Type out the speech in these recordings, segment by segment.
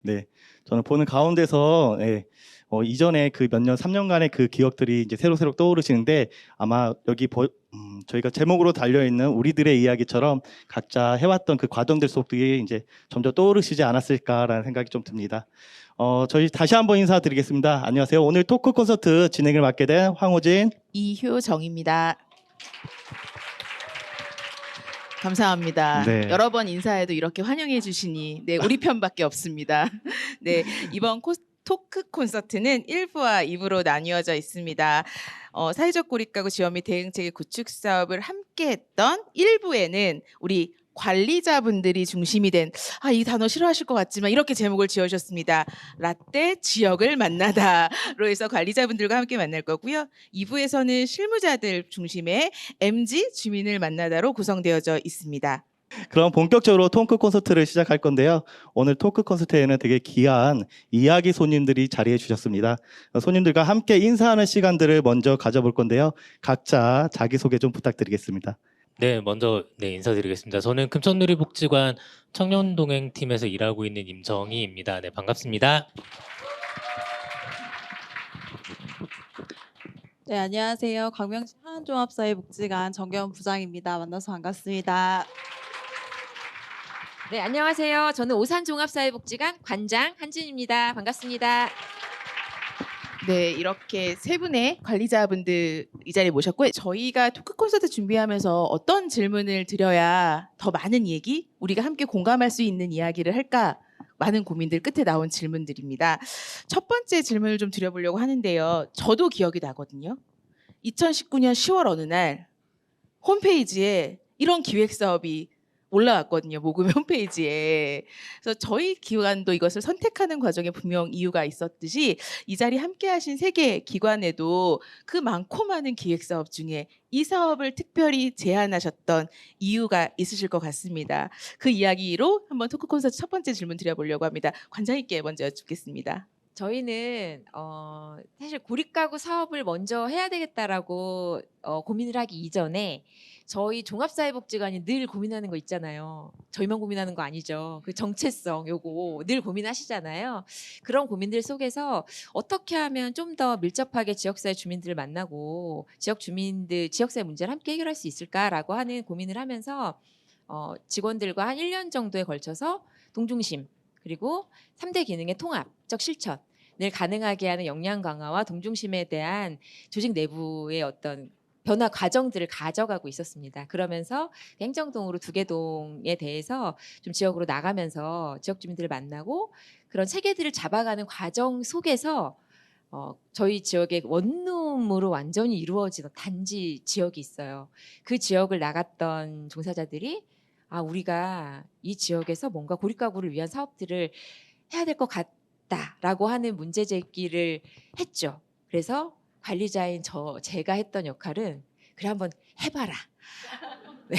네. 저는 보는 가운데서 이전에 그 몇 년 3 년간의 그 기억들이 이제 새록새록 떠오르시는데 아마 여기 저희가 제목으로 달려 있는 우리들의 이야기처럼 각자 해왔던 그 과정들 속들이 이제 점점 떠오르시지 않았을까라는 생각이 좀 듭니다. 저희 다시 한번 인사드리겠습니다. 안녕하세요. 오늘 토크 콘서트 진행을 맡게 된 황호진, 이효정입니다. 감사합니다. 네. 여러 번 인사해도 이렇게 환영해 주시니 우리 편밖에 없습니다. 네, 이번 토크 콘서트는 1부와 2부로 나뉘어져 있습니다. 사회적 고립가구 지원 및 대응체계 구축 사업을 함께했던 1부에는 우리 관리자분들이 중심이 된 이 단어 싫어하실 것 같지만 이렇게 제목을 지어주셨습니다. 라떼 지역을 만나다로 해서 관리자분들과 함께 만날 거고요. 2부에서는 실무자들 중심의 MG 주민을 만나다로 구성되어져 있습니다. 그럼 본격적으로 토크 콘서트를 시작할 건데요. 오늘 토크 콘서트에는 되게 귀한 이야기 손님들이 자리해 주셨습니다. 손님들과 함께 인사하는 시간들을 먼저 가져볼 건데요. 각자 자기소개 좀 부탁드리겠습니다. 네, 먼저 인사드리겠습니다. 저는 금천누리복지관 청년동행팀에서 일하고 있는 임정희입니다. 네, 반갑습니다. 네, 안녕하세요. 광명시 하안종합사회복지관 정겨운 부장입니다. 만나서 반갑습니다. 네, 안녕하세요. 저는 오산종합사회복지관 관장 한진입니다. 반갑습니다. 네, 이렇게 세 분의 관리자분들 이 자리에 모셨고 저희가 토크 콘서트 준비하면서 어떤 질문을 드려야 더 많은 얘기, 우리가 함께 공감할 수 있는 이야기를 할까? 많은 고민들 끝에 나온 질문들입니다. 첫 번째 질문을 좀 드려보려고 하는데요. 저도 기억이 나거든요. 2019년 10월 어느 날 홈페이지에 이런 기획사업이 올라왔거든요. 모금 홈페이지에. 그래서 저희 기관도 이것을 선택하는 과정에 분명 이유가 있었듯이 이 자리 함께 하신 세 개 기관에도 그 많고 많은 기획사업 중에 이 사업을 특별히 제안하셨던 이유가 있으실 것 같습니다. 그 이야기로 한번 토크 콘서트 첫 번째 질문 드려보려고 합니다. 관장님께 먼저 여쭙겠습니다. 저희는 사실 고립가구 사업을 먼저 해야 되겠다라고 고민을 하기 이전에 저희 종합사회복지관이 늘 고민하는 거 있잖아요. 저희만 고민하는 거 아니죠. 그 정체성 요거 늘 고민하시잖아요. 그런 고민들 속에서 어떻게 하면 좀 더 밀접하게 지역사회 주민들을 만나고 지역사회 문제를 함께 해결할 수 있을까라고 하는 고민을 하면서 직원들과 한 1년 정도에 걸쳐서 동중심 그리고 3대 기능의 통합적 실천을 가능하게 하는 역량 강화와 동중심에 대한 조직 내부의 어떤 변화 과정들을 가져가고 있었습니다. 그러면서 행정동으로 2개 동에 대해서 좀 지역으로 나가면서 지역 주민들을 만나고 그런 체계들을 잡아가는 과정 속에서 저희 지역의 원룸으로 완전히 이루어진 단지 지역이 있어요. 그 지역을 나갔던 종사자들이 우리가 이 지역에서 뭔가 고립가구를 위한 사업들을 해야 될 것 같다라고 하는 문제 제기를 했죠. 그래서 관리자인 제가 했던 역할은 그래 한번 해봐라. 네.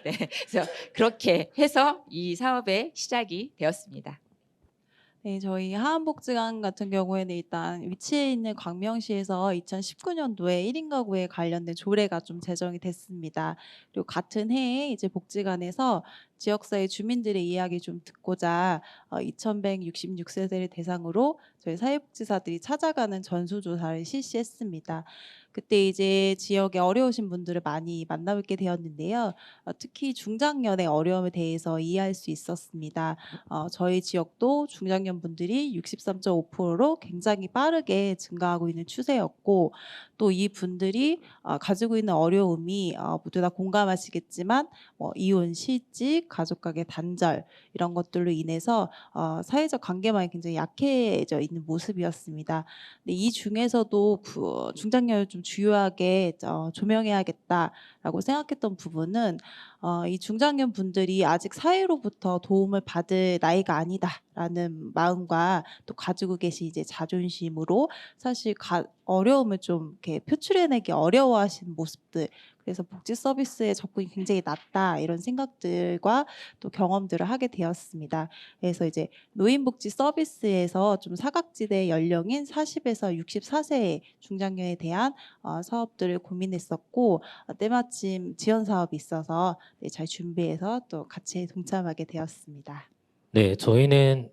네. 그래서 그렇게 해서 이 사업의 시작이 되었습니다. 네, 저희 하안복지관 같은 경우에는 일단 위치해 있는 광명시에서 2019년도에 1인 가구에 관련된 조례가 좀 제정이 됐습니다. 그리고 같은 해에 이제 복지관에서 지역사회 주민들의 이야기 좀 듣고자 2,166세대를 대상으로 저희 사회복지사들이 찾아가는 전수조사를 실시했습니다. 그때 이제 지역에 어려우신 분들을 많이 만나뵙게 되었는데요. 특히 중장년의 어려움에 대해서 이해할 수 있었습니다. 저희 지역도 중장년 분들이 63.5%로 굉장히 빠르게 증가하고 있는 추세였고 또 이 분들이 가지고 있는 어려움이 모두 다 공감하시겠지만 이혼, 실직, 가족관계 단절 이런 것들로 인해서 사회적 관계망이 굉장히 약해져 있는 모습이었습니다. 근데 이 중에서도 중장년을 좀 주요하게 조명해야겠다라고 생각했던 부분은 이 중장년 분들이 아직 사회로부터 도움을 받을 나이가 아니다라는 마음과 또 가지고 계신 이제 자존심으로 사실 어려움을 좀 이렇게 표출해내기 어려워하시는 모습들, 그래서 복지 서비스의 접근이 굉장히 낮다 이런 생각들과 또 경험들을 하게 되었습니다. 그래서 이제 노인복지 서비스에서 좀 사각지대 연령인 40에서 64세의 중장년에 대한 사업들을 고민했었고 때마침 지원 사업이 있어서 잘 준비해서 또 같이 동참하게 되었습니다. 네, 저희는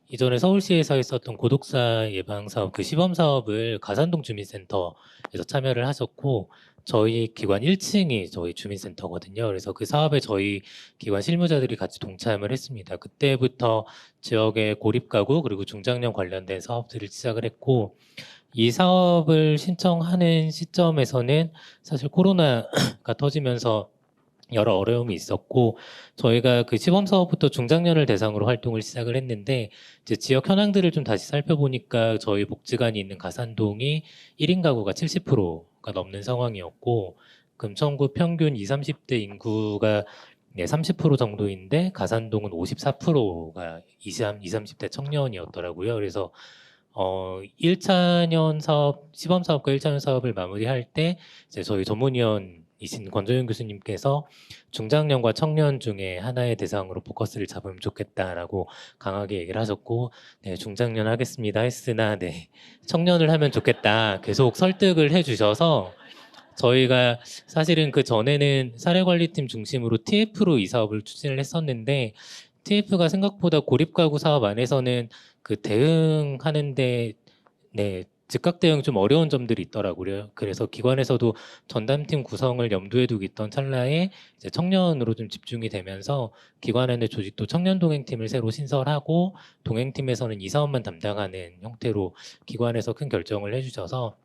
이전에 서울시에서 했었던 고독사 예방 사업 그 시범 사업을 가산동 주민센터에서 참여를 하셨고 저희 기관 1층이 저희 주민센터거든요. 그래서 그 사업에 저희 기관 실무자들이 같이 동참을 했습니다. 그때부터 지역의 고립가구 그리고 중장년 관련된 사업들을 시작을 했고 이 사업을 신청하는 시점에서는 사실 코로나가 터지면서 여러 어려움이 있었고 저희가 그 시범 사업부터 중장년을 대상으로 활동을 시작을 했는데 이제 지역 현황들을 좀 다시 살펴보니까 저희 복지관이 있는 가산동이 1인 가구가 70%가 넘는 상황이었고 금천구 평균 20, 30대 인구가 30% 정도인데 가산동은 54%가 20, 30대 청년이었더라고요. 그래서 1차년 사업, 시범 사업과 1차년 사업을 마무리할 때 이제 저희 전문위원이신 권정윤 교수님께서 중장년과 청년 중에 하나의 대상으로 포커스를 잡으면 좋겠다라고 강하게 얘기를 하셨고, 네, 중장년 하겠습니다 했으나, 네, 청년을 하면 좋겠다 계속 설득을 해주셔서 저희가 사실은 그 전에는 사례관리팀 중심으로 TF로 이 사업을 추진을 했었는데 TF가 생각보다 고립가구 사업 안에서는 그 대응하는데 네, 즉각 대응 좀 어려운 점들이 있더라고요. 그래서 기관에서도 전담팀 구성을 염두에 두고 있던 찰나에 이제 청년으로 좀 집중이 되면서 기관 내 조직도 청년 동행팀을 새로 신설하고 동행팀에서는 이 사업만 담당하는 형태로 기관에서 큰 결정을 해주셔서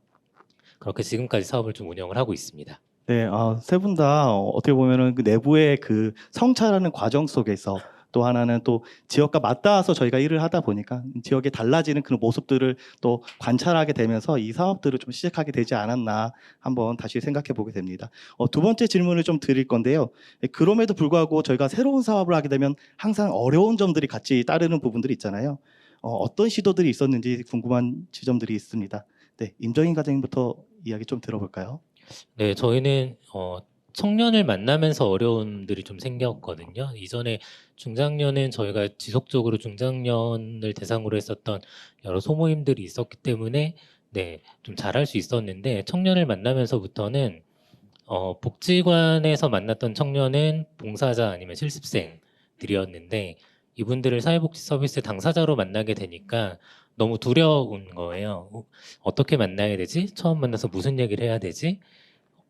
그렇게 지금까지 사업을 좀 운영을 하고 있습니다. 네, 세 분 다 어떻게 보면은 그 내부의 그 성찰하는 과정 속에서 또 하나는 또 지역과 맞닿아서 저희가 일을 하다 보니까 지역에 달라지는 그런 모습들을 또 관찰하게 되면서 이 사업들을 좀 시작하게 되지 않았나 한번 다시 생각해 보게 됩니다. 두 번째 질문을 좀 드릴 건데요. 그럼에도 불구하고 저희가 새로운 사업을 하게 되면 항상 어려운 점들이 같이 따르는 부분들이 있잖아요. 어떤 시도들이 있었는지 궁금한 지점들이 있습니다. 네, 임정인 과장님부터 이야기 좀 들어볼까요? 네, 저희는 청년을 만나면서 어려움들이 좀 생겼거든요. 이전에 중장년은 저희가 지속적으로 중장년을 대상으로 했었던 여러 소모임들이 있었기 때문에 네, 좀 잘할 수 있었는데 청년을 만나면서부터는 복지관에서 만났던 청년은 봉사자 아니면 실습생들이었는데 이분들을 사회복지 서비스 당사자로 만나게 되니까 너무 두려운 거예요. 어떻게 만나야 되지? 처음 만나서 무슨 얘기를 해야 되지?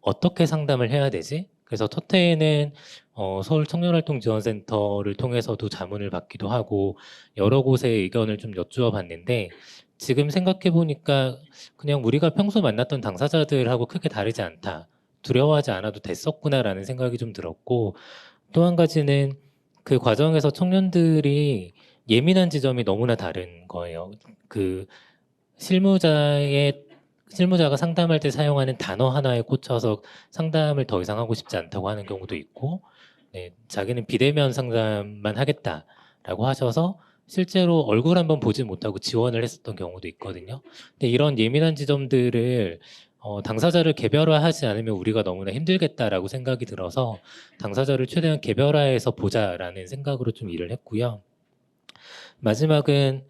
어떻게 상담을 해야 되지? 그래서 첫 해에는 서울 청년활동지원센터를 통해서도 자문을 받기도 하고 여러 곳에 의견을 좀 여쭈어 봤는데 지금 생각해 보니까 그냥 우리가 평소 만났던 당사자들하고 크게 다르지 않다. 두려워하지 않아도 됐었구나라는 생각이 좀 들었고 또 한 가지는 그 과정에서 청년들이 예민한 지점이 너무나 다른 거예요. 그 실무자가 상담할 때 사용하는 단어 하나에 꽂혀서 상담을 더 이상 하고 싶지 않다고 하는 경우도 있고, 네, 자기는 비대면 상담만 하겠다라고 하셔서 실제로 얼굴 한번 보지 못하고 지원을 했었던 경우도 있거든요. 근데 이런 예민한 지점들을 당사자를 개별화하지 않으면 우리가 너무나 힘들겠다라고 생각이 들어서 당사자를 최대한 개별화해서 보자라는 생각으로 좀 일을 했고요. 마지막은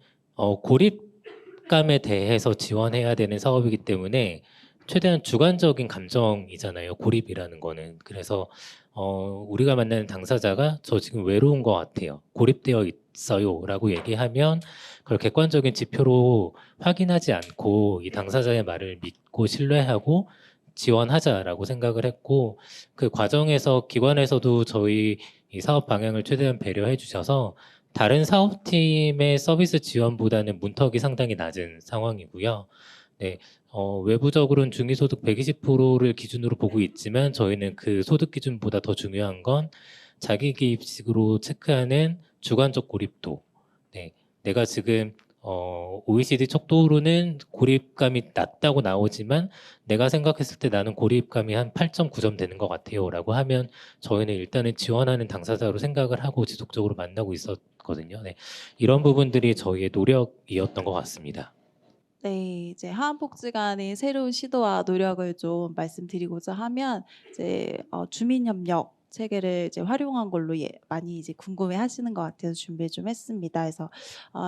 고립감에 대해서 지원해야 되는 사업이기 때문에 최대한 주관적인 감정이잖아요. 고립이라는 거는. 그래서 우리가 만나는 당사자가 저 지금 외로운 것 같아요. 고립되어 있어요라고 얘기하면 그걸 객관적인 지표로 확인하지 않고 이 당사자의 말을 믿고 신뢰하고 지원하자라고 생각을 했고 그 과정에서 기관에서도 저희 이 사업 방향을 최대한 배려해 주셔서 다른 사업팀의 서비스 지원보다는 문턱이 상당히 낮은 상황이고요. 네, 외부적으로는 중위소득 120%를 기준으로 보고 있지만 저희는 그 소득 기준보다 더 중요한 건 자기 기입식으로 체크하는 주관적 고립도. 네, 내가 지금 OECD 척도로는 고립감이 낮다고 나오지만 내가 생각했을 때 나는 고립감이 한 8.9점 되는 것 같아요 라고 하면 저희는 일단은 지원하는 당사자로 생각을 하고 지속적으로 만나고 있었거든요. 네, 이런 부분들이 저희의 노력이었던 것 같습니다. 네, 이제 하안복지관의 새로운 시도와 노력을 좀 말씀드리고자 하면 이제 주민협력 체계를 이제 활용한 걸로 많이 이제 궁금해하시는 것 같아서 준비를 좀 했습니다. 그래서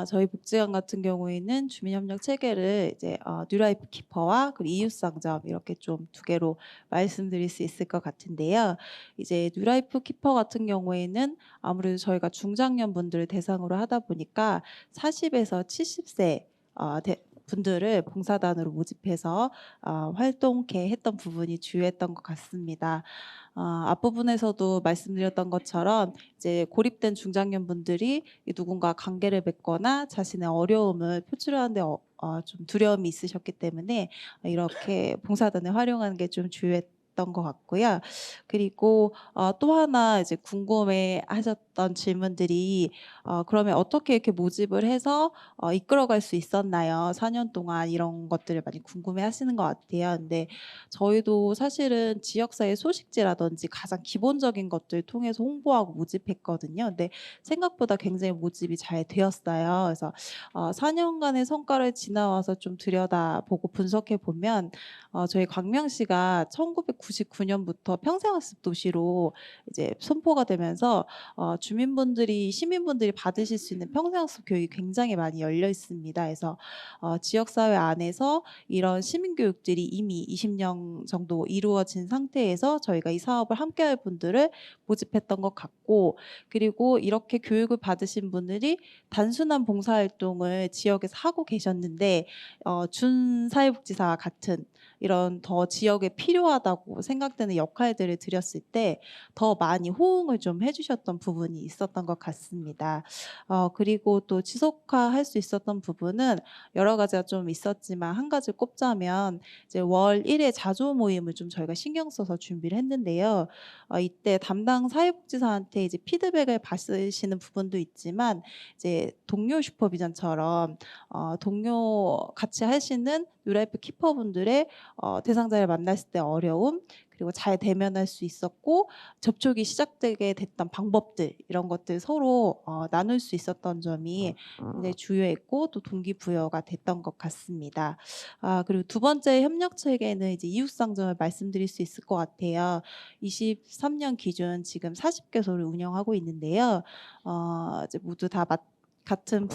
저희 복지관 같은 경우에는 주민협력 체계를 이제 뉴라이프 키퍼와 그리고 이웃상점 이렇게 좀 두 개로 말씀드릴 수 있을 것 같은데요. 이제 뉴라이프 키퍼 같은 경우에는 아무래도 저희가 중장년 분들을 대상으로 하다 보니까 40에서 70세 분들을 봉사단으로 모집해서 활동케 했던 부분이 주요했던 것 같습니다. 앞부분에서도 말씀드렸던 것처럼 이제 고립된 중장년 분들이 누군가 관계를 맺거나 자신의 어려움을 표출하는데 좀 두려움이 있으셨기 때문에 이렇게 봉사단을 활용하는 게 좀 주요했던 것 같고요. 그리고 또 하나 이제 궁금해하셨던 질문들이 그러면 어떻게 이렇게 모집을 해서 이끌어갈 수 있었나요? 4년 동안 이런 것들을 많이 궁금해하시는 것 같아요. 근데 저희도 사실은 지역사회 소식지라든지 가장 기본적인 것들 통해서 홍보하고 모집했거든요. 근데 생각보다 굉장히 모집이 잘 되었어요. 그래서 4년간의 성과를 지나와서 좀 들여다보고 분석해 보면 저희 광명시가 1999년부터 평생학습 도시로 이제 선포가 되면서 시민분들이 받으실 수 있는 평생학습 교육이 굉장히 많이 열려 있습니다. 그래서 지역사회 안에서 이런 시민교육들이 이미 20년 정도 이루어진 상태에서 저희가 이 사업을 함께할 분들을 모집했던 것 같고, 그리고 이렇게 교육을 받으신 분들이 단순한 봉사활동을 지역에서 하고 계셨는데 준사회복지사와 같은 이런 더 지역에 필요하다고 생각되는 역할들을 드렸을 때 더 많이 호응을 좀 해주셨던 부분이 있었던 것 같습니다. 그리고 또 지속화할 수 있었던 부분은 여러 가지가 좀 있었지만 한 가지 꼽자면 이제 월 1회 자조 모임을 좀 저희가 신경 써서 준비를 했는데요. 이때 담당 사회복지사한테 이제 피드백을 받으시는 부분도 있지만 이제 동료 슈퍼비전처럼 동료 같이 하시는 뉴라이프 키퍼분들의 대상자를 만났을 때 어려움, 그리고 잘 대면할 수 있었고 접촉이 시작되게 됐던 방법들, 이런 것들 서로 나눌 수 있었던 점이 굉장히 주요했고 또 동기부여가 됐던 것 같습니다. 그리고 두 번째 협력 체계는 이제 이웃상점을 말씀드릴 수 있을 것 같아요. 23년 기준 지금 40개소를 운영하고 있는데요. 이제 모두 다 같은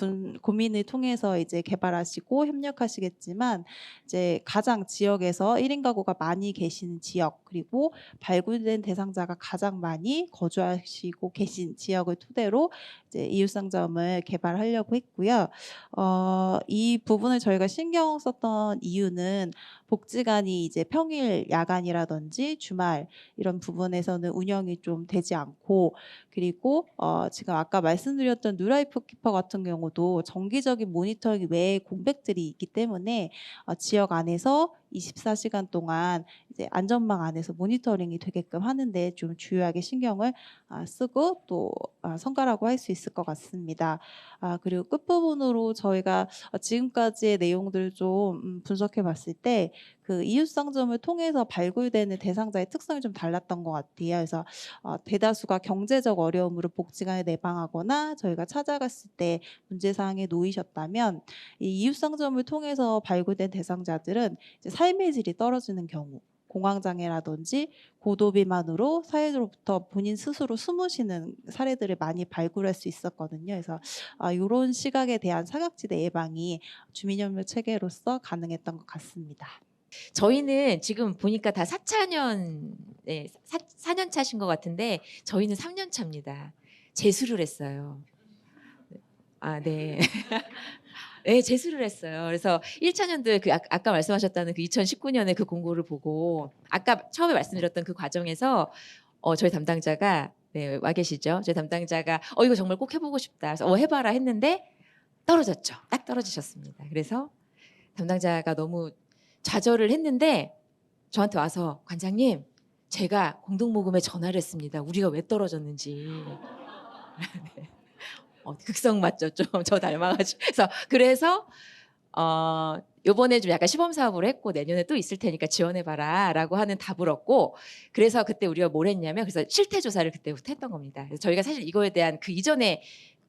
고민을 통해서 이제 개발하시고 협력하시겠지만 이제 가장 지역에서 1인 가구가 많이 계시는 지역, 그리고 발굴된 대상자가 가장 많이 거주하시고 계신 지역을 토대로 이제 이웃상점을 개발하려고 했고요. 이 부분을 저희가 신경 썼던 이유는 복지관이 이제 평일 야간이라든지 주말 이런 부분에서는 운영이 좀 되지 않고, 그리고 지금 아까 말씀드렸던 뉴라이프 키퍼 같은 경우도 정기적인 모니터링 외에 공백들이 있기 때문에 지역 안에서 24시간 동안 이제 안전망 안에서 모니터링이 되게끔 하는데 좀 주요하게 신경을 쓰고 또 성과라고 할 수 있을 것 같습니다. 그리고 끝부분으로 저희가 지금까지의 내용들을 좀 분석해 봤을 때 그 이웃상점을 통해서 발굴되는 대상자의 특성이 좀 달랐던 것 같아요. 그래서 대다수가 경제적 어려움으로 복지관에 내방하거나 저희가 찾아갔을 때 문제사항에 놓이셨다면, 이 이웃상점을 통해서 발굴된 대상자들은 이제 삶의 질이 떨어지는 경우, 공황장애라든지 고도비만으로 사회로부터 본인 스스로 숨으시는 사례들을 많이 발굴할 수 있었거든요. 그래서 이런 시각에 대한 사각지대 예방이 주민협력 체계로서 가능했던 것 같습니다. 저희는 지금 보니까 다 4차년, 4년 차신 것 같은데 저희는 3년 차입니다. 재수를 했어요. 네. 네, 재수를 했어요. 그래서 1차년도에 그 아까 말씀하셨다는 그 2019년에 그 공고를 보고 아까 처음에 말씀드렸던 그 과정에서 저희 담당자가 와 계시죠? 저희 담당자가 이거 정말 꼭 해보고 싶다. 그래서 해봐라 했는데 떨어졌죠. 딱 떨어지셨습니다. 그래서 담당자가 너무 좌절을 했는데 저한테 와서 관장님, 제가 공동모금에 전화를 했습니다. 우리가 왜 떨어졌는지. 네. 극성 맞죠? 좀 저 닮아가지고. 그래서 요번에 좀 약간 시범 사업으로 했고 내년에 또 있을 테니까 지원해봐라라고 하는 답을 얻고, 그래서 그때 우리가 뭘 했냐면 그래서 실태 조사를 그때부터 했던 겁니다. 그래서 저희가 사실 이거에 대한 그 이전에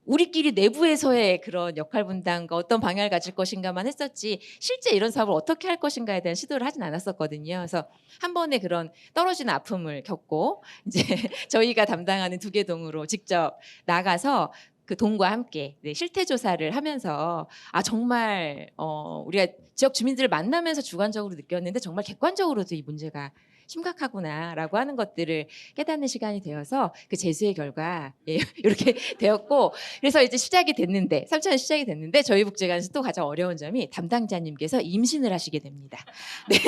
우리끼리 내부에서의 그런 역할 분담과 어떤 방향을 가질 것인가만 했었지 실제 이런 사업을 어떻게 할 것인가에 대한 시도를 하진 않았었거든요. 그래서 한 번에 그런 떨어지는 아픔을 겪고 이제 저희가 담당하는 두개동으로 직접 나가서 그 동과 함께 실태 조사를 하면서 정말 우리가 지역 주민들을 만나면서 주관적으로 느꼈는데 정말 객관적으로도 이 문제가 심각하구나라고 하는 것들을 깨닫는 시간이 되어서 그 재수의 결과 이렇게 되었고 그래서 이제 시작이 됐는데 3차는 시작이 됐는데 저희 복지관에서 또 가장 어려운 점이 담당자님께서 임신을 하시게 됩니다. 네,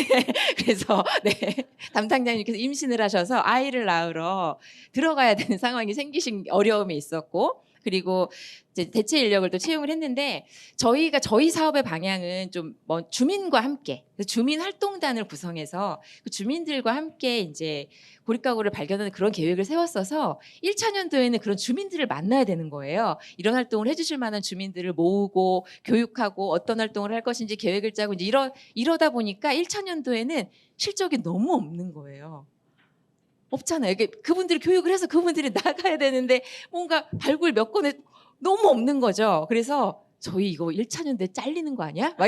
그래서 담당자님께서 임신을 하셔서 아이를 낳으러 들어가야 되는 상황이 생기신 어려움이 있었고 그리고 이제 대체 인력을 또 채용을 했는데 저희 사업의 방향은 좀 주민과 함께 주민 활동단을 구성해서 그 주민들과 함께 이제 고립가구를 발견하는 그런 계획을 세웠어서 1차 년도에는 그런 주민들을 만나야 되는 거예요. 이런 활동을 해주실 만한 주민들을 모으고 교육하고 어떤 활동을 할 것인지 계획을 짜고 이제 이러다 보니까 1차 년도에는 실적이 너무 없는 거예요. 없잖아요. 그분들이 교육을 해서 그분들이 나가야 되는데 뭔가 발굴 몇 건에 너무 없는 거죠. 그래서 저희 이거 1차 년도에 잘리는 거 아니야? 막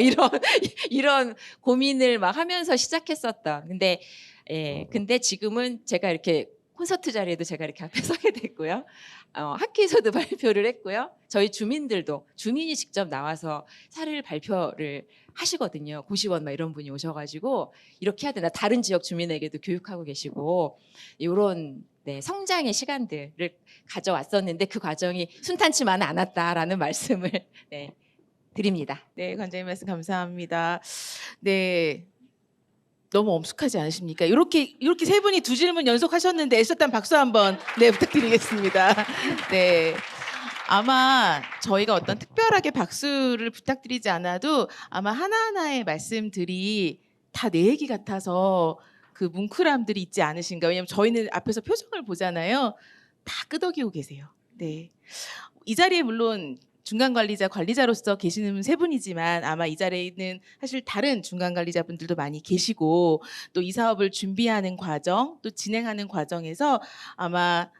이런 고민을 막 하면서 시작했었던. 근데 지금은 제가 이렇게 콘서트 자리에도 제가 이렇게 앞에 서게 됐고요. 학회에서도 발표를 했고요. 저희 주민이 직접 나와서 사례를 발표를 하시거든요. 고시원 막 이런 분이 오셔가지고 이렇게 해야 되나 다른 지역 주민에게도 교육하고 계시고 이런 성장의 시간들을 가져왔었는데 그 과정이 순탄치만은 않았다라는 말씀을 드립니다. 네, 관장님 말씀 감사합니다. 네. 너무 엄숙하지 않으십니까? 이렇게 세 분이 두 질문 연속하셨는데 애썼던 박수 한번 부탁드리겠습니다. 네. 아마 저희가 어떤 특별하게 박수를 부탁드리지 않아도 아마 하나하나의 말씀들이 다 내 얘기 같아서 그 뭉클함들이 있지 않으신가. 왜냐하면 저희는 앞에서 표정을 보잖아요. 다 끄덕이고 계세요. 네. 이 자리에 물론 중간 관리자로서 계시는 세 분이지만 아마 이 자리에는 사실 다른 중간 관리자분들도 많이 계시고 또 이 사업을 준비하는 과정, 또 진행하는 과정에서 아마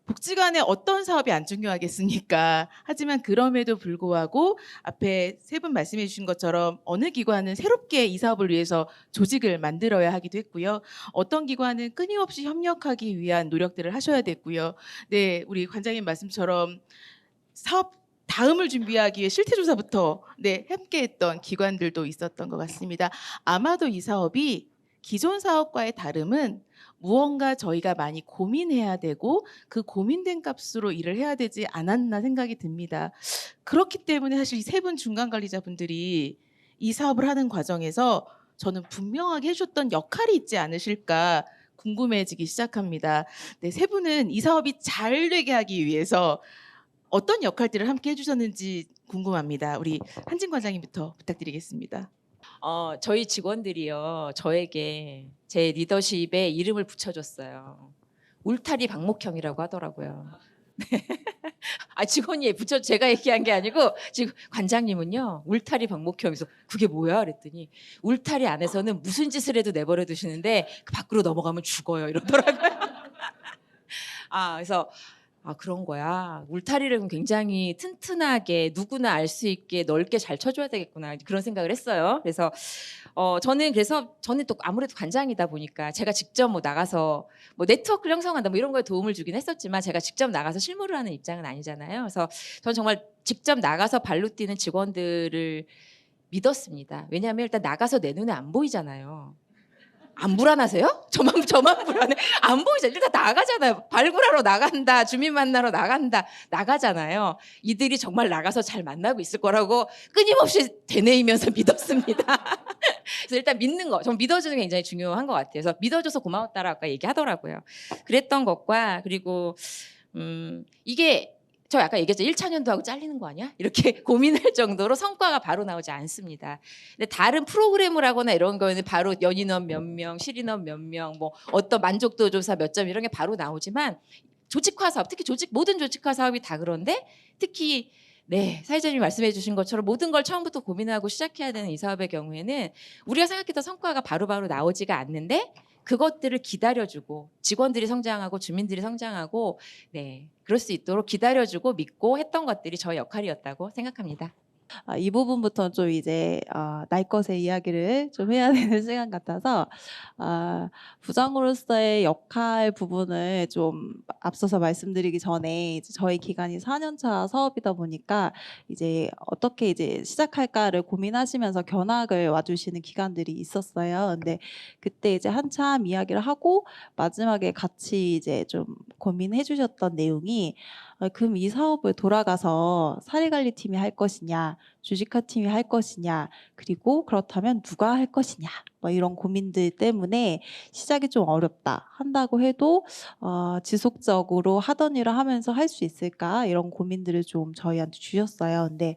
복지관에 어떤 사업이 안 중요하겠습니까? 하지만 그럼에도 불구하고 앞에 세 분 말씀해 주신 것처럼 어느 기관은 새롭게 이 사업을 위해서 조직을 만들어야 하기도 했고요. 어떤 기관은 끊임없이 협력하기 위한 노력들을 하셔야 됐고요. 네, 우리 관장님 말씀처럼 사업 다음을 준비하기 위해 실태조사부터 함께했던 기관들도 있었던 것 같습니다. 아마도 이 사업이 기존 사업과의 다름은 무언가 저희가 많이 고민해야 되고 그 고민된 값으로 일을 해야 되지 않았나 생각이 듭니다. 그렇기 때문에 사실 이 세 분 중간관리자분들이 이 사업을 하는 과정에서 저는 분명하게 해줬던 역할이 있지 않으실까 궁금해지기 시작합니다. 네, 세 분은 이 사업이 잘 되게 하기 위해서 어떤 역할들을 함께 해주셨는지 궁금합니다. 우리 한진 과장님부터 부탁드리겠습니다. 저희 직원들이요 저에게 제 리더십에 이름을 붙여줬어요. 울타리 박목형이라고 하더라고요. 직원이 제가 얘기한 게 아니고 지금 관장님은요 울타리 박목형에서 그게 뭐야 그랬더니 울타리 안에서는 무슨 짓을 해도 내버려 두시는데 그 밖으로 넘어가면 죽어요 이러더라고요. 그래서 그런 거야. 울타리를 굉장히 튼튼하게 누구나 알 수 있게 넓게 잘 쳐줘야 되겠구나 그런 생각을 했어요. 그래서 저는 또 아무래도 관장이다 보니까 제가 직접 나가서 네트워크를 형성한다 이런 거에 도움을 주긴 했었지만 제가 직접 나가서 실무를 하는 입장은 아니잖아요. 그래서 저는 정말 직접 나가서 발로 뛰는 직원들을 믿었습니다. 왜냐하면 일단 나가서 내 눈에 안 보이잖아요. 안 불안하세요? 저만 불안해? 안 보이잖아요. 일단 나가잖아요. 발굴하러 나간다. 주민 만나러 나가잖아요. 이들이 정말 나가서 잘 만나고 있을 거라고 끊임없이 되뇌이면서 믿었습니다. 그래서 일단 믿는 거, 전 믿어주는 게 굉장히 중요한 것 같아요. 그래서 믿어줘서 고마웠다라고 아까 얘기하더라고요. 그랬던 것과 그리고 이게 저 아까 얘기했죠. 1차 년도하고 잘리는 거 아니야? 이렇게 고민할 정도로 성과가 바로 나오지 않습니다. 근데 다른 프로그램을 하거나 이런 거에는 바로 연인원 몇 명, 실인원 몇 명, 어떤 만족도 조사 몇 점 이런 게 바로 나오지만 조직화 사업, 특히 모든 조직화 사업이 다 그런데 특히 사회자님이 말씀해 주신 것처럼 모든 걸 처음부터 고민하고 시작해야 되는 이 사업의 경우에는 우리가 생각했던 성과가 바로바로 나오지가 않는데 그것들을 기다려주고 직원들이 성장하고 주민들이 성장하고 네 그럴 수 있도록 기다려주고 믿고 했던 것들이 저의 역할이었다고 생각합니다. 이 부분부터 좀 이제 날 것의 이야기를 좀 해야 되는 시간 같아서 부장으로서의 역할 부분을 좀 앞서서 말씀드리기 전에 이제 저희 기간이 4년차 사업이다 보니까 이제 어떻게 이제 시작할까를 고민하시면서 견학을 와주시는 기간들이 있었어요. 근데 그때 이제 한참 이야기를 하고 마지막에 같이 이제 좀 고민해 주셨던 내용이 그럼 이 사업을 돌아가서 사례관리팀이 할 것이냐, 주식화 팀이 할 것이냐, 그리고 그렇다면 누가 할 것이냐, 뭐 이런 고민들 때문에 시작이 좀 어렵다. 한다고 해도 지속적으로 하던 일을 하면서 할 수 있을까? 이런 고민들을 좀 저희한테 주셨어요. 근데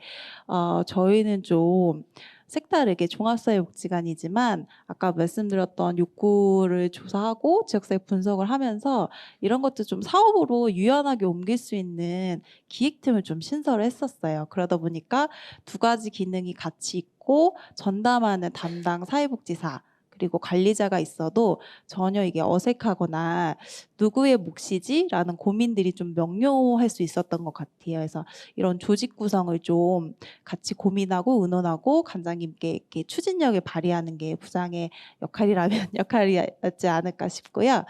저희는 좀 색다르게 종합사회복지관이지만 아까 말씀드렸던 욕구를 조사하고 지역사회 분석을 하면서 이런 것들 좀 사업으로 유연하게 옮길 수 있는 기획팀을 좀 신설을 했었어요. 그러다 보니까 두 가지 기능이 같이 있고 전담하는 담당 사회복지사 그리고 관리자가 있어도 전혀 이게 어색하거나 누구의 몫이지라는 고민들이 좀 명료할 수 있었던 것 같아요. 그래서 이런 조직 구성을 좀 같이 고민하고 의논하고 관장님께 이렇게 추진력을 발휘하는 게 부장의 역할이라면 역할이었지 않을까 싶고요.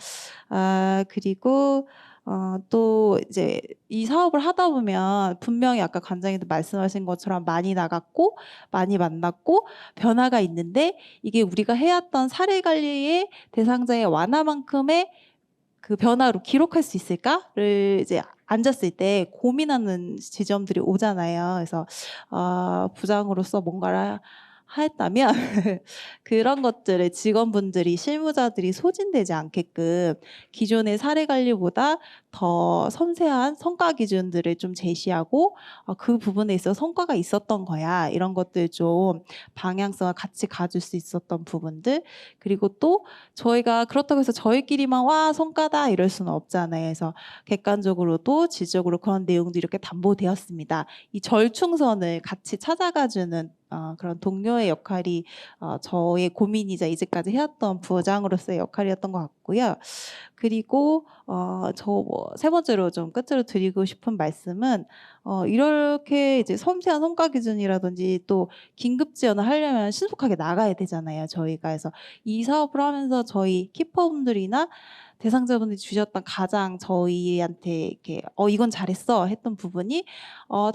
그리고 또 이제 이 사업을 하다 보면 분명히 아까 관장님도 말씀하신 것처럼 많이 나갔고 많이 만났고 변화가 있는데 이게 우리가 해왔던 사례 관리의 대상자의 완화만큼의 그 변화로 기록할 수 있을까를 이제 앉았을 때 고민하는 지점들이 오잖아요. 그래서 부장으로서 뭔가를 했다면 그런 것들을 직원분들이 실무자들이 소진되지 않게끔 기존의 사례 관리보다 더 섬세한 성과 기준들을 좀 제시하고 그 부분에 있어서 성과가 있었던 거야. 이런 것들 좀 방향성을 같이 가질 수 있었던 부분들 그리고 또 저희가 그렇다고 해서 저희끼리만 와 성과다 이럴 수는 없잖아요. 그래서 객관적으로도 질적으로 그런 내용도 이렇게 담보되었습니다. 이 절충선을 같이 찾아가주는 그런 동료의 역할이 저의 고민이자 이제까지 해왔던 부장으로서의 역할이었던 것 같고요. 그리고 세 번째로 좀 끝으로 드리고 싶은 말씀은 이렇게 이제 섬세한 성과 기준이라든지 또 긴급 지원을 하려면 신속하게 나가야 되잖아요. 저희가 해서 이 사업을 하면서 저희 키퍼분들이나 대상자분들이 주셨던 가장 저희한테 이렇게 이건 잘했어 했던 부분이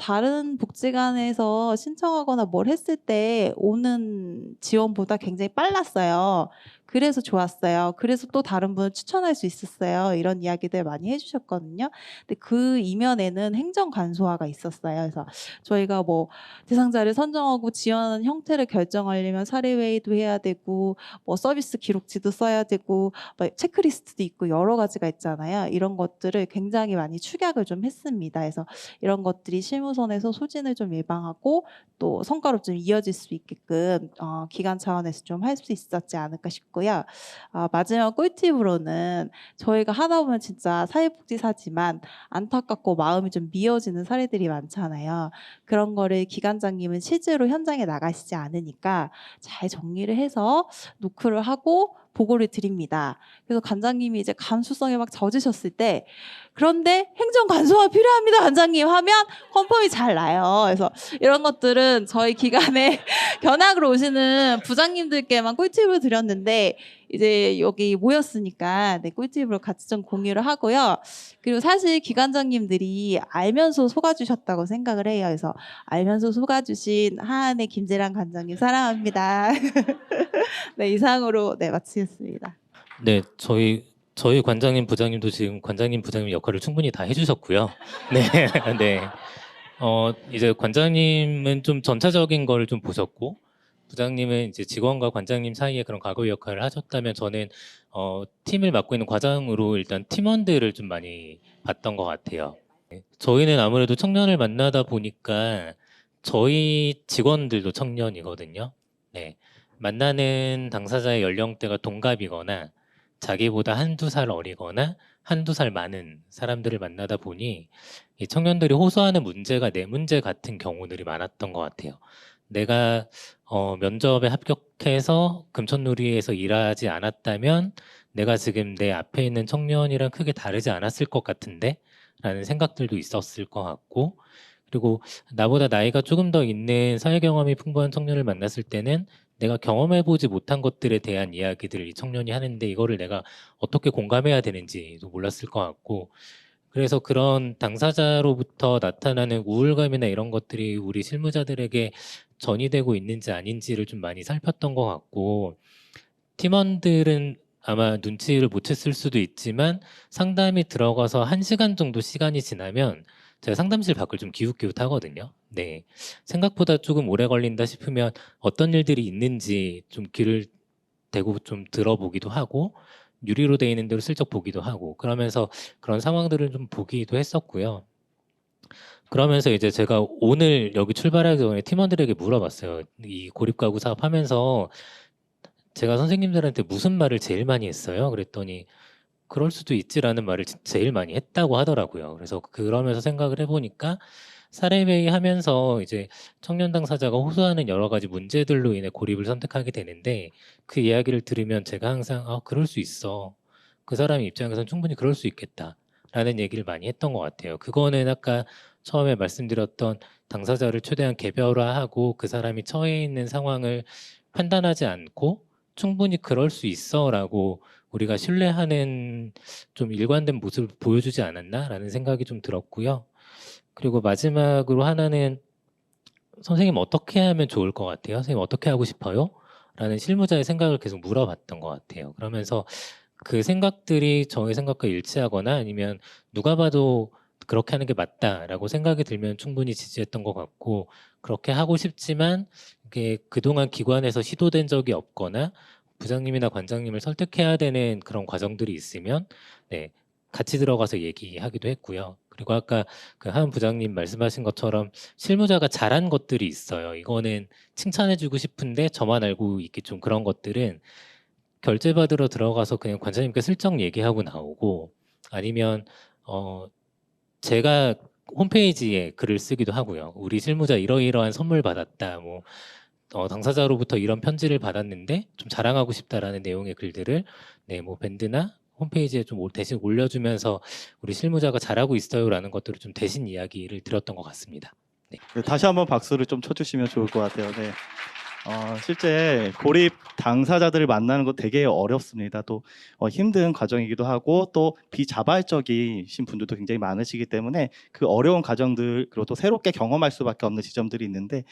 다른 복지관에서 신청하거나 뭘 했을 때 오는 지원보다 굉장히 빨랐어요. 그래서 좋았어요. 그래서 또 다른 분을 추천할 수 있었어요. 이런 이야기들 많이 해주셨거든요. 근데 그 이면에는 행정 간소화가 있었어요. 그래서 저희가 뭐 대상자를 선정하고 지원하는 형태를 결정하려면 사례회의도 해야 되고 뭐 서비스 기록지도 써야 되고 뭐 체크리스트도 있고 여러 가지가 있잖아요. 이런 것들을 굉장히 많이 축약을 좀 했습니다. 그래서 이런 것들이 실무선에서 소진을 좀 예방하고 또 성과로 좀 이어질 수 있게끔 기관 차원에서 좀 할 수 있었지 않을까 싶고요. 마지막 꿀팁으로는 저희가 하다 보면 진짜 사회복지사지만 안타깝고 마음이 좀 미어지는 사례들이 많잖아요. 그런 거를 기관장님은 실제로 현장에 나가시지 않으니까 잘 정리를 해서 노크를 하고 보고를 드립니다. 그래서 관장님이 이제 감수성에 막 젖으셨을 때 그런데 행정 간소화 필요합니다 관장님 하면 컨펌이 잘 나요. 그래서 이런 것들은 저희 기관에 견학으로 오시는 부장님들께만 꿀팁을 드렸는데 이제 여기 모였으니까 네, 꿀팁으로 같이 좀 공유를 하고요. 그리고 사실 기관장님들이 알면서 속아주셨다고 생각을 해요. 그래서 알면서 속아주신 하한의 김재란 관장님 사랑합니다. 네, 이상으로 네, 마치겠습니다. 네, 저희 관장님, 부장님도 지금 관장님, 부장님 역할을 충분히 다 해주셨고요. 네, 네. 이제 관장님은 좀 전체적인 걸 좀 보셨고, 부장님은 이제 직원과 관장님 사이에 그런 과거 역할을 하셨다면 저는 팀을 맡고 있는 과장으로 일단 팀원들을 좀 많이 봤던 것 같아요. 저희는 아무래도 청년을 만나다 보니까 저희 직원들도 청년이거든요. 네, 만나는 당사자의 연령대가 동갑이거나 자기보다 한두 살 어리거나 한두 살 많은 사람들을 만나다 보니 이 청년들이 호소하는 문제가 내 문제 같은 경우들이 많았던 것 같아요. 내가 면접에 합격해서 금천누리에서 일하지 않았다면 내가 지금 내 앞에 있는 청년이랑 크게 다르지 않았을 것 같은데 라는 생각들도 있었을 것 같고, 그리고 나보다 나이가 조금 더 있는 사회 경험이 풍부한 청년을 만났을 때는 내가 경험해보지 못한 것들에 대한 이야기들을 이 청년이 하는데 이거를 내가 어떻게 공감해야 되는지도 몰랐을 것 같고, 그래서 그런 당사자로부터 나타나는 우울감이나 이런 것들이 우리 실무자들에게 전이되고 있는지 아닌지를 좀 많이 살폈던 것 같고, 팀원들은 아마 눈치를 못 챘을 수도 있지만 상담이 들어가서 1시간 정도 시간이 지나면 제가 상담실 밖을 좀 기웃기웃하거든요. 네, 생각보다 조금 오래 걸린다 싶으면 어떤 일들이 있는지 좀 귀를 대고 좀 들어보기도 하고, 유리로 돼 있는 대로 슬쩍 보기도 하고, 그러면서 그런 상황들을 좀 보기도 했었고요. 그러면서 이제 제가 오늘 여기 출발하기 전에 팀원들에게 물어봤어요. 이 고립가구 사업하면서 제가 선생님들한테 무슨 말을 제일 많이 했어요? 그랬더니 그럴 수도 있지라는 말을 제일 많이 했다고 하더라고요. 그래서 그러면서 생각을 해보니까 사례회의 하면서 이제 청년 당사자가 호소하는 여러 가지 문제들로 인해 고립을 선택하게 되는데, 그 이야기를 들으면 제가 항상 그럴 수 있어. 그 사람 입장에서는 충분히 그럴 수 있겠다. 라는 얘기를 많이 했던 것 같아요. 그거는 아까 처음에 말씀드렸던 당사자를 최대한 개별화하고 그 사람이 처해 있는 상황을 판단하지 않고 충분히 그럴 수 있어라고 우리가 신뢰하는 좀 일관된 모습을 보여주지 않았나라는 생각이 좀 들었고요. 그리고 마지막으로 하나는, 선생님 어떻게 하면 좋을 것 같아요? 선생님 어떻게 하고 싶어요? 라는 실무자의 생각을 계속 물어봤던 것 같아요. 그러면서 그 생각들이 저의 생각과 일치하거나 아니면 누가 봐도 그렇게 하는 게 맞다라고 생각이 들면 충분히 지지했던 것 같고, 그렇게 하고 싶지만 이게 그동안 기관에서 시도된 적이 없거나 부장님이나 관장님을 설득해야 되는 그런 과정들이 있으면 네, 같이 들어가서 얘기하기도 했고요. 그리고 아까 그 한 부장님 말씀하신 것처럼 실무자가 잘한 것들이 있어요. 이거는 칭찬해주고 싶은데 저만 알고 있기 좀 그런 것들은 결제 받으러 들어가서 그냥 관장님께 슬쩍 얘기하고 나오고, 아니면 제가 홈페이지에 글을 쓰기도 하고요. 우리 실무자 이러이러한 선물 받았다. 뭐 당사자로부터 이런 편지를 받았는데 좀 자랑하고 싶다라는 내용의 글들을 네, 뭐 밴드나 홈페이지에 좀 대신 올려주면서 우리 실무자가 잘하고 있어요라는 것들을 좀 대신 이야기를 드렸던 것 같습니다. 네. 다시 한번 박수를 좀 쳐주시면 좋을 것 같아요. 네. 실제 고립 당사자들을 만나는 거 되게 어렵습니다. 또 힘든 과정이기도 하고 또 비자발적이신 분들도 굉장히 많으시기 때문에 그 어려운 과정들, 그리고 또 새롭게 경험할 수밖에 없는 지점들이 있는데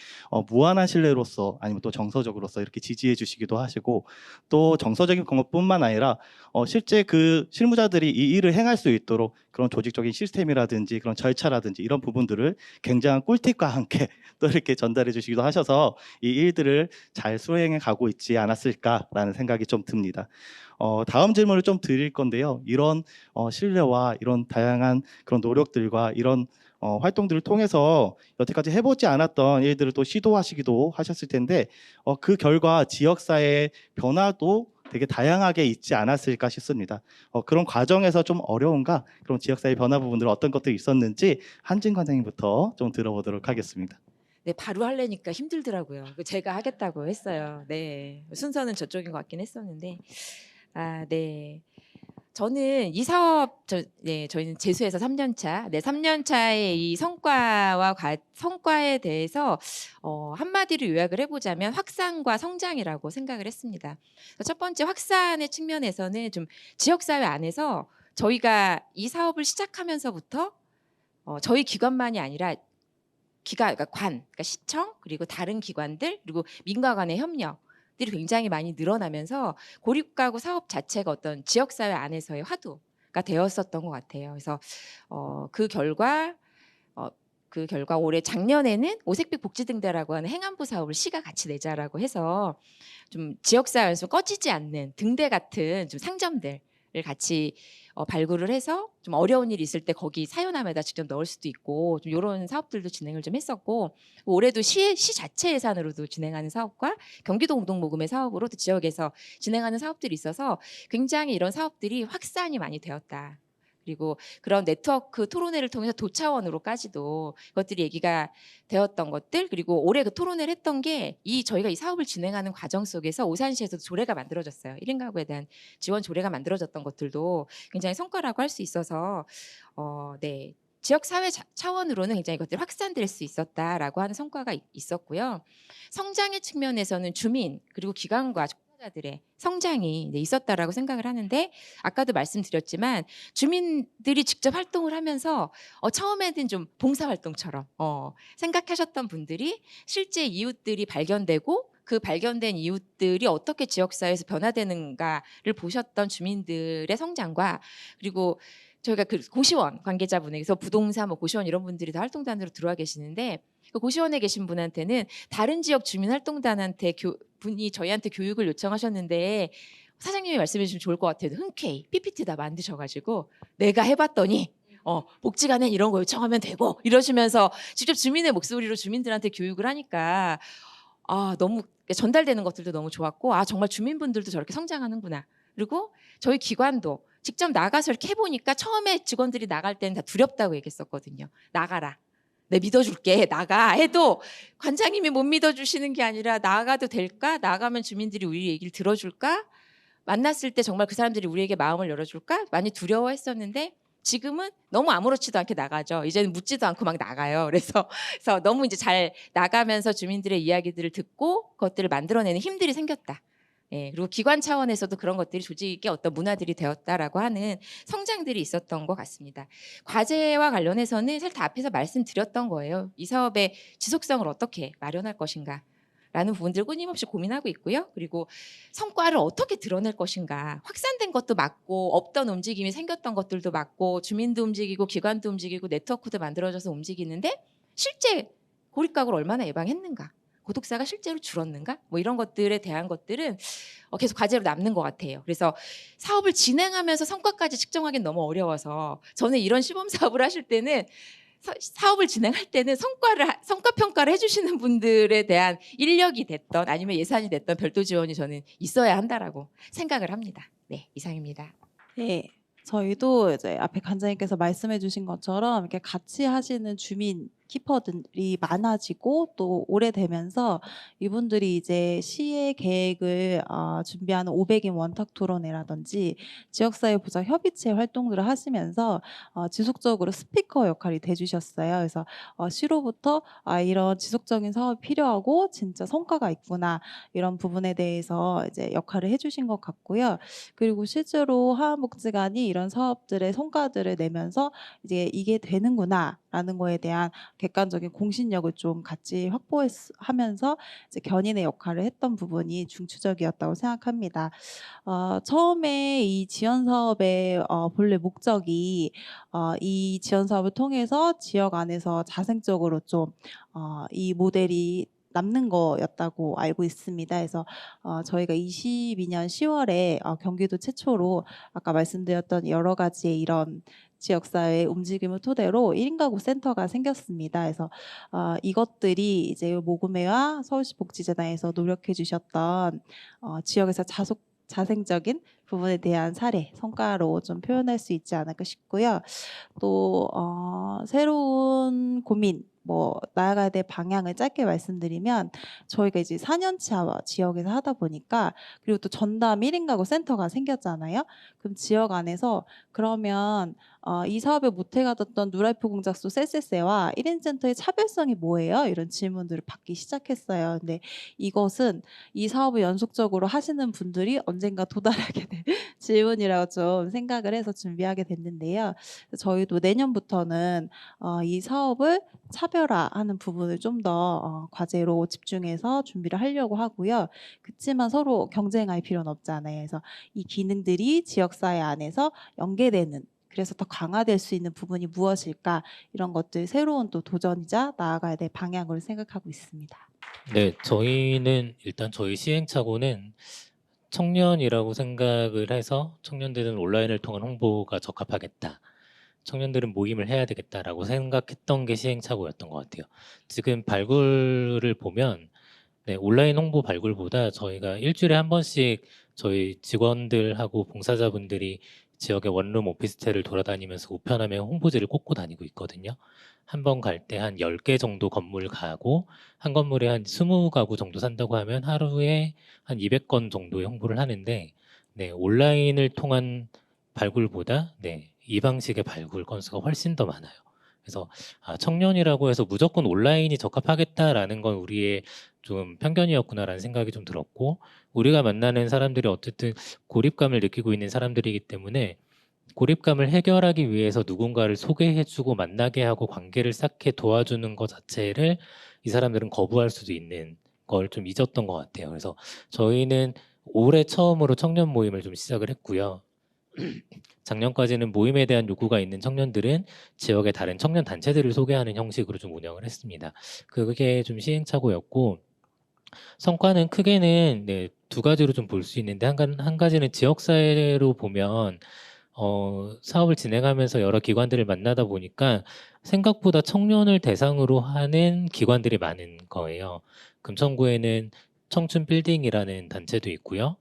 무한한 신뢰로서 아니면 또 정서적으로서 이렇게 지지해 주시기도 하시고, 또 정서적인 것뿐만 아니라 실제 그 실무자들이 이 일을 행할 수 있도록 그런 조직적인 시스템이라든지 그런 절차라든지 이런 부분들을 굉장한 꿀팁과 함께 또 이렇게 전달해 주시기도 하셔서 이 일들을 잘 수행해 가고 있지 않았을까라는 생각이 좀 듭니다. 다음 질문을 좀 드릴 건데요. 이런 신뢰와 이런 다양한 그런 노력들과 이런 활동들을 통해서 여태까지 해보지 않았던 일들을 또 시도하시기도 하셨을 텐데 그 결과 지역사회의 변화도 되게 다양하게 있지 않았을까 싶습니다. 그런 과정에서 좀 어려움과 그런 지역사회 변화 부분들 어떤 것들이 있었는지 한진 관장님부터 좀 들어보도록 하겠습니다. 네, 바로 하려니까 힘들더라고요. 제가 하겠다고 했어요. 네, 순서는 저쪽인 것 같긴 했었는데, 네. 저는 이 사업, 저희는 재수해서 3년 차, 네, 3년 차의 이 성과에 대해서 한마디로 요약을 해보자면 확산과 성장이라고 생각을 했습니다. 첫 번째 확산의 측면에서는 좀 지역사회 안에서 저희가 이 사업을 시작하면서부터 저희 기관만이 아니라 그러니까 시청 그리고 다른 기관들 그리고 민간 간의 협력들이 굉장히 많이 늘어나면서 고립가구 사업 자체가 어떤 지역사회 안에서의 화두가 되었었던 것 같아요. 그래서 그 결과 올해 작년에는 오색빛 복지등대라고 하는 행안부 사업을 시가 같이 내자라고 해서 좀 지역사회에서 꺼지지 않는 등대 같은 좀 상점들을 같이 발굴을 해서 좀 어려운 일이 있을 때 거기 사연함에다 직접 넣을 수도 있고 좀 이런 사업들도 진행을 좀 했었고, 올해도 시 자체 예산으로도 진행하는 사업과 경기도 공동모금의 사업으로 또 지역에서 진행하는 사업들이 있어서 굉장히 이런 사업들이 확산이 많이 되었다. 그리고 그런 네트워크 토론회를 통해서 도차원으로까지도 그것들이 얘기가 되었던 것들, 그리고 올해 그 토론회를 했던 게 저희가 이 사업을 진행하는 과정 속에서 오산시에서도 조례가 만들어졌어요. 1인 가구에 대한 지원 조례가 만들어졌던 것들도 굉장히 성과라고 할 수 있어서 네. 지역 사회 차원으로는 굉장히 이것들이 확산될 수 있었다라고 하는 성과가 있었고요. 성장의 측면에서는 주민 그리고 기관과 종사자들의 성장이 있었다라고 생각을 하는데, 아까도 말씀드렸지만 주민들이 직접 활동을 하면서 처음에는 좀 봉사활동처럼 생각하셨던 분들이 실제 이웃들이 발견되고 그 발견된 이웃들이 어떻게 지역사회에서 변화되는가를 보셨던 주민들의 성장과, 그리고 저희가 그 고시원 관계자분에게서 부동산, 고시원 이런 분들이 다 활동단으로 들어와 계시는데, 그 고시원에 계신 분한테는 다른 지역 주민 활동단한테 분이 저희한테 교육을 요청하셨는데, 사장님이 말씀해 주시면 좋을 것 같아요. 흔쾌히 PPT 다 만드셔가지고 내가 해봤더니 복지관에 이런 거 요청하면 되고 이러시면서 직접 주민의 목소리로 주민들한테 교육을 하니까 너무 전달되는 것들도 너무 좋았고, 정말 주민분들도 저렇게 성장하는구나. 그리고 저희 기관도 직접 나가서 이렇게 해보니까 처음에 직원들이 나갈 때는 다 두렵다고 얘기했었거든요. 나가라. 내 믿어줄게. 나가. 해도 관장님이 못 믿어주시는 게 아니라 나가도 될까? 나가면 주민들이 우리 얘기를 들어줄까? 만났을 때 정말 그 사람들이 우리에게 마음을 열어줄까? 많이 두려워했었는데 지금은 너무 아무렇지도 않게 나가죠. 이제는 묻지도 않고 막 나가요. 그래서 너무 이제 잘 나가면서 주민들의 이야기들을 듣고 그것들을 만들어내는 힘들이 생겼다. 예, 그리고 기관 차원에서도 그런 것들이 조직의 어떤 문화들이 되었다라고 하는 성장들이 있었던 것 같습니다. 과제와 관련해서는 사실 다 앞에서 말씀드렸던 거예요. 이 사업의 지속성을 어떻게 마련할 것인가 라는 부분들 끊임없이 고민하고 있고요. 그리고 성과를 어떻게 드러낼 것인가, 확산된 것도 맞고 없던 움직임이 생겼던 것들도 맞고 주민도 움직이고 기관도 움직이고 네트워크도 만들어져서 움직이는데 실제 고립가구를 얼마나 예방했는가, 고독사가 실제로 줄었는가, 이런 것들에 대한 것들은 계속 과제로 남는 것 같아요. 그래서 사업을 진행하면서 성과까지 측정하기는 너무 어려워서 저는 이런 시범 사업을 하실 때는 사업을 진행할 때는 성과 평가를 해주시는 분들에 대한 인력이 됐던 아니면 예산이 됐던 별도 지원이 저는 있어야 한다라고 생각을 합니다. 네, 이상입니다. 네, 저희도 이제 앞에 관장님께서 말씀해주신 것처럼 이렇게 같이 하시는 주민 키퍼들이 많아지고 또 오래되면서 이분들이 이제 시의 계획을 준비하는 500인 원탁 토론회라든지 지역사회 보장 협의체 활동들을 하시면서 지속적으로 스피커 역할이 돼주셨어요. 그래서 시로부터 이런 지속적인 사업이 필요하고 진짜 성과가 있구나, 이런 부분에 대해서 이제 역할을 해주신 것 같고요. 그리고 실제로 하안복지관이 이런 사업들의 성과들을 내면서 이제 이게 되는구나라는 거에 대한 객관적인 공신력을 좀 같이 확보하면서 이제 견인의 역할을 했던 부분이 중추적이었다고 생각합니다. 처음에 이 지원 사업의 본래 목적이 이 지원 사업을 통해서 지역 안에서 자생적으로 좀 이 모델이 남는 거였다고 알고 있습니다. 그래서 저희가 22년 10월에 경기도 최초로 아까 말씀드렸던 여러 가지의 이런 지역사회의 움직임을 토대로 1인 가구 센터가 생겼습니다. 그래서 이것들이 이제 모금회와 서울시 복지재단에서 노력해 주셨던 지역에서 자생적인 부분에 대한 사례, 성과로 좀 표현할 수 있지 않을까 싶고요. 또 새로운 고민, 나아가야 될 방향을 짧게 말씀드리면, 저희가 이제 4년차 지역에서 하다 보니까, 그리고 또 전담 1인 가구 센터가 생겼잖아요. 그럼 지역 안에서 그러면 이 사업에 못해가던 누라이프 공작소 쎄쎄쎄와 1인 센터의 차별성이 뭐예요? 이런 질문들을 받기 시작했어요. 근데 이것은 이 사업을 연속적으로 하시는 분들이 언젠가 도달하게 될 질문이라고 좀 생각을 해서 준비하게 됐는데요. 저희도 내년부터는 이 사업을 차별화하는 부분을 좀 더 과제로 집중해서 준비를 하려고 하고요. 그렇지만 서로 경쟁할 필요는 없잖아요. 그래서 이 기능들이 지역사회 안에서 연계되는, 그래서 더 강화될 수 있는 부분이 무엇일까, 이런 것들 새로운 또 도전이자 나아가야 될 방향으로 생각하고 있습니다. 네, 저희는 일단 저희 시행착오는 청년이라고 생각을 해서 청년들은 온라인을 통한 홍보가 적합하겠다, 청년들은 모임을 해야 되겠다라고 생각했던 게 시행착오였던 것 같아요. 지금 발굴을 보면 온라인 홍보 발굴보다 저희가 일주일에 한 번씩 저희 직원들하고 봉사자분들이 지역의 원룸 오피스텔을 돌아다니면서 우편함에 홍보지를 꽂고 다니고 있거든요. 한 번 갈 때 한 10개 정도 건물 가고 한 건물에 한 20가구 정도 산다고 하면 하루에 한 200건 정도의 홍보를 하는데 네, 온라인을 통한 발굴보다 네, 이 방식의 발굴 건수가 훨씬 더 많아요. 그래서 청년이라고 해서 무조건 온라인이 적합하겠다라는 건 우리의 좀 편견이었구나라는 생각이 좀 들었고 우리가 만나는 사람들이 어쨌든 고립감을 느끼고 있는 사람들이기 때문에 고립감을 해결하기 위해서 누군가를 소개해주고 만나게 하고 관계를 쌓게 도와주는 것 자체를 이 사람들은 거부할 수도 있는 걸 좀 잊었던 것 같아요. 그래서 저희는 올해 처음으로 청년 모임을 좀 시작을 했고요. 작년까지는 모임에 대한 요구가 있는 청년들은 지역의 다른 청년 단체들을 소개하는 형식으로 좀 운영을 했습니다. 그게 좀 시행착오였고 성과는 크게는 네, 두 가지로 좀 볼 수 있는데 한 가지는 지역사회로 보면 사업을 진행하면서 여러 기관들을 만나다 보니까 생각보다 청년을 대상으로 하는 기관들이 많은 거예요. 금천구에는 청춘 빌딩이라는 단체도 있고요.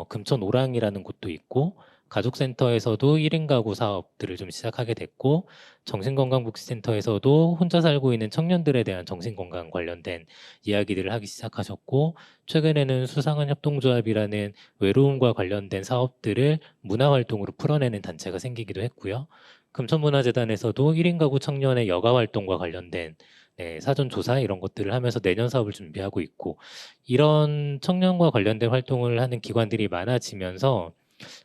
금천 오랑이라는 곳도 있고 가족센터에서도 1인 가구 사업들을 좀 시작하게 됐고 정신건강복지센터에서도 혼자 살고 있는 청년들에 대한 정신건강 관련된 이야기들을 하기 시작하셨고 최근에는 수상한 협동조합이라는 외로움과 관련된 사업들을 문화활동으로 풀어내는 단체가 생기기도 했고요. 금천문화재단에서도 1인 가구 청년의 여가활동과 관련된 네, 사전조사 이런 것들을 하면서 내년 사업을 준비하고 있고 이런 청년과 관련된 활동을 하는 기관들이 많아지면서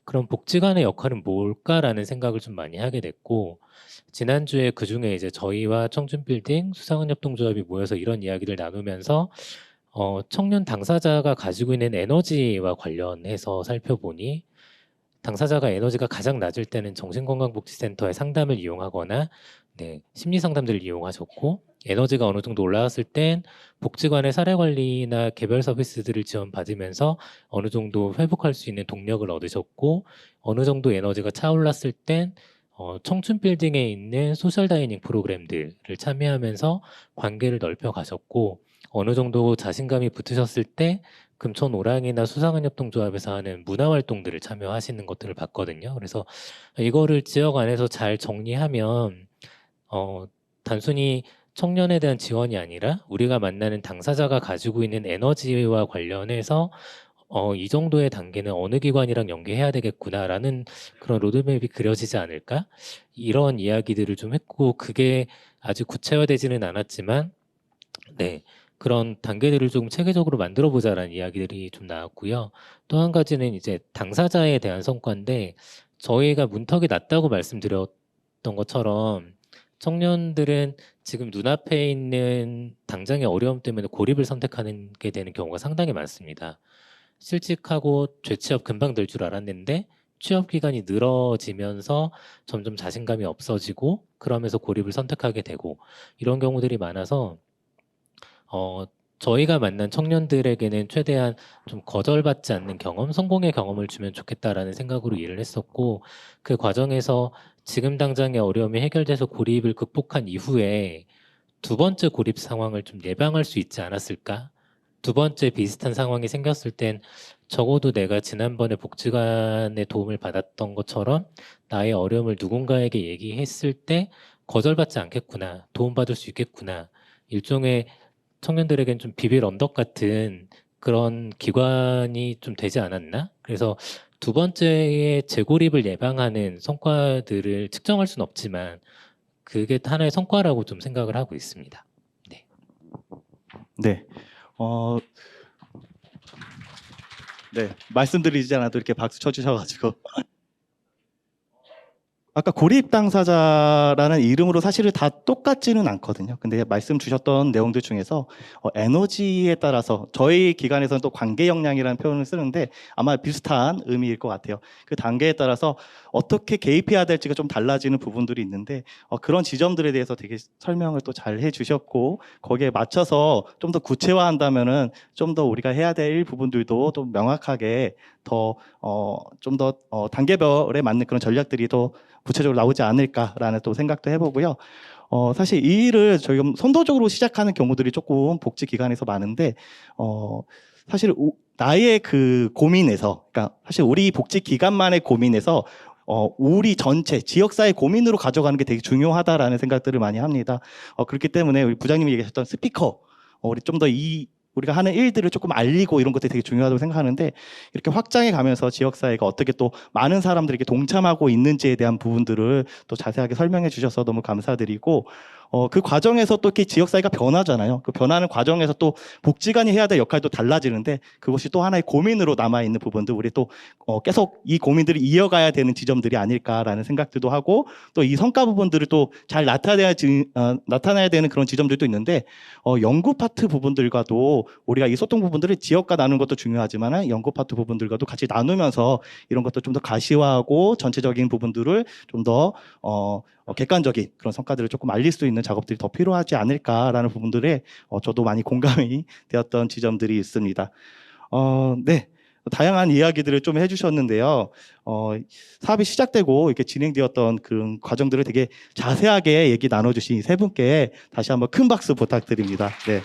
그럼 복지관의 역할은 뭘까라는 생각을 좀 많이 하게 됐고 지난주에 그중에 이제 저희와 청춘빌딩 수상은협동조합이 모여서 이런 이야기를 나누면서 청년 당사자가 가지고 있는 에너지와 관련해서 살펴보니 당사자가 에너지가 가장 낮을 때는 정신건강복지센터의 상담을 이용하거나 네, 심리상담들을 이용하셨고 에너지가 어느 정도 올라왔을 땐 복지관의 사례관리나 개별 서비스들을 지원받으면서 어느 정도 회복할 수 있는 동력을 얻으셨고 어느 정도 에너지가 차올랐을 땐 청춘빌딩에 있는 소셜다이닝 프로그램들을 참여하면서 관계를 넓혀 가셨고 어느 정도 자신감이 붙으셨을 때 금천 오랑이나 수상은협동조합에서 하는 문화활동들을 참여하시는 것들을 봤거든요. 그래서 이거를 지역 안에서 잘 정리하면 단순히 청년에 대한 지원이 아니라 우리가 만나는 당사자가 가지고 있는 에너지와 관련해서 이 정도의 단계는 어느 기관이랑 연계해야 되겠구나라는 그런 로드맵이 그려지지 않을까? 이런 이야기들을 좀 했고 그게 아직 구체화되지는 않았지만 네. 그런 단계들을 좀 체계적으로 만들어 보자라는 이야기들이 좀 나왔고요. 또 한 가지는 이제 당사자에 대한 성과인데 저희가 문턱이 낮다고 말씀드렸던 것처럼 청년들은 지금 눈앞에 있는 당장의 어려움 때문에 고립을 선택하는 게 되는 경우가 상당히 많습니다. 실직하고 재취업 금방 될 줄 알았는데 취업 기간이 늘어지면서 점점 자신감이 없어지고 그러면서 고립을 선택하게 되고 이런 경우들이 많아서 저희가 만난 청년들에게는 최대한 좀 거절받지 않는 경험, 성공의 경험을 주면 좋겠다라는 생각으로 일을 했었고 그 과정에서 지금 당장의 어려움이 해결돼서 고립을 극복한 이후에 두 번째 고립 상황을 좀 예방할 수 있지 않았을까? 두 번째 비슷한 상황이 생겼을 땐 적어도 내가 지난번에 복지관의 도움을 받았던 것처럼 나의 어려움을 누군가에게 얘기했을 때 거절받지 않겠구나, 도움받을 수 있겠구나. 일종의 청년들에겐 좀 비빌 언덕 같은 그런 기관이 좀 되지 않았나? 그래서 두 번째의 재고립을 예방하는 성과들을 측정할 수는 없지만 그게 하나의 성과라고 좀 생각을 하고 있습니다. 네. 네. 네. 말씀드리지 않아도 이렇게 박수 쳐주셔가지고. 아까 고립 당사자라는 이름으로 사실은 다 똑같지는 않거든요. 근데 말씀 주셨던 내용들 중에서 에너지에 따라서 저희 기관에서는 또 관계 역량이라는 표현을 쓰는데 아마 비슷한 의미일 것 같아요. 그 단계에 따라서 어떻게 개입해야 될지가 좀 달라지는 부분들이 있는데 그런 지점들에 대해서 되게 설명을 또 잘 해주셨고 거기에 맞춰서 좀 더 구체화한다면은 좀 더 우리가 해야 될 부분들도 또 명확하게 더 좀 더 단계별에 맞는 그런 전략들이 또 구체적으로 나오지 않을까라는 또 생각도 해보고요. 사실 이 일을 저희가 선도적으로 시작하는 경우들이 조금 복지 기관에서 많은데, 사실 나의 그 고민에서, 그러니까 사실 우리 복지 기관만의 고민에서 우리 전체 지역사회 고민으로 가져가는 게 되게 중요하다라는 생각들을 많이 합니다. 그렇기 때문에 우리 부장님이 얘기하셨던 스피커, 우리 좀 더 우리가 하는 일들을 조금 알리고 이런 것들이 되게 중요하다고 생각하는데, 이렇게 확장해 가면서 지역사회가 어떻게 또 많은 사람들에게 동참하고 있는지에 대한 부분들을 또 자세하게 설명해 주셔서 너무 감사드리고, 그 과정에서 또 이렇게 지역사회가 변하잖아요. 그 변하는 과정에서 또 복지관이 해야 될 역할도 달라지는데, 그것이 또 하나의 고민으로 남아있는 부분들, 우리 또 계속 이 고민들을 이어가야 되는 지점들이 아닐까라는 생각들도 하고, 또 이 성과 부분들을 또 잘 나타나야 되는 그런 지점들도 있는데, 연구 파트 부분들과도 우리가 이 소통 부분들을 지역과 나누는 것도 중요하지만 연구 파트 부분들과도 같이 나누면서 이런 것도 좀 더 가시화하고 전체적인 부분들을 좀 더 객관적인 그런 성과들을 조금 알릴 수 있는 작업들이 더 필요하지 않을까라는 부분들에 저도 많이 공감이 되었던 지점들이 있습니다. 네. 다양한 이야기들을 좀 해주셨는데요. 사업이 시작되고 이렇게 진행되었던 그런 과정들을 되게 자세하게 얘기 나눠주신 이 세 분께 다시 한번 큰 박수 부탁드립니다. 네.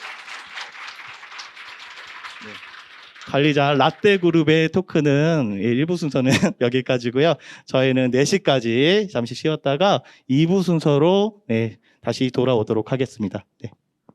관리자 라떼그룹의 토크는 1부 순서는 여기까지고요. 저희는 4시까지 잠시 쉬었다가 2부 순서로 다시 돌아오도록 하겠습니다. 네.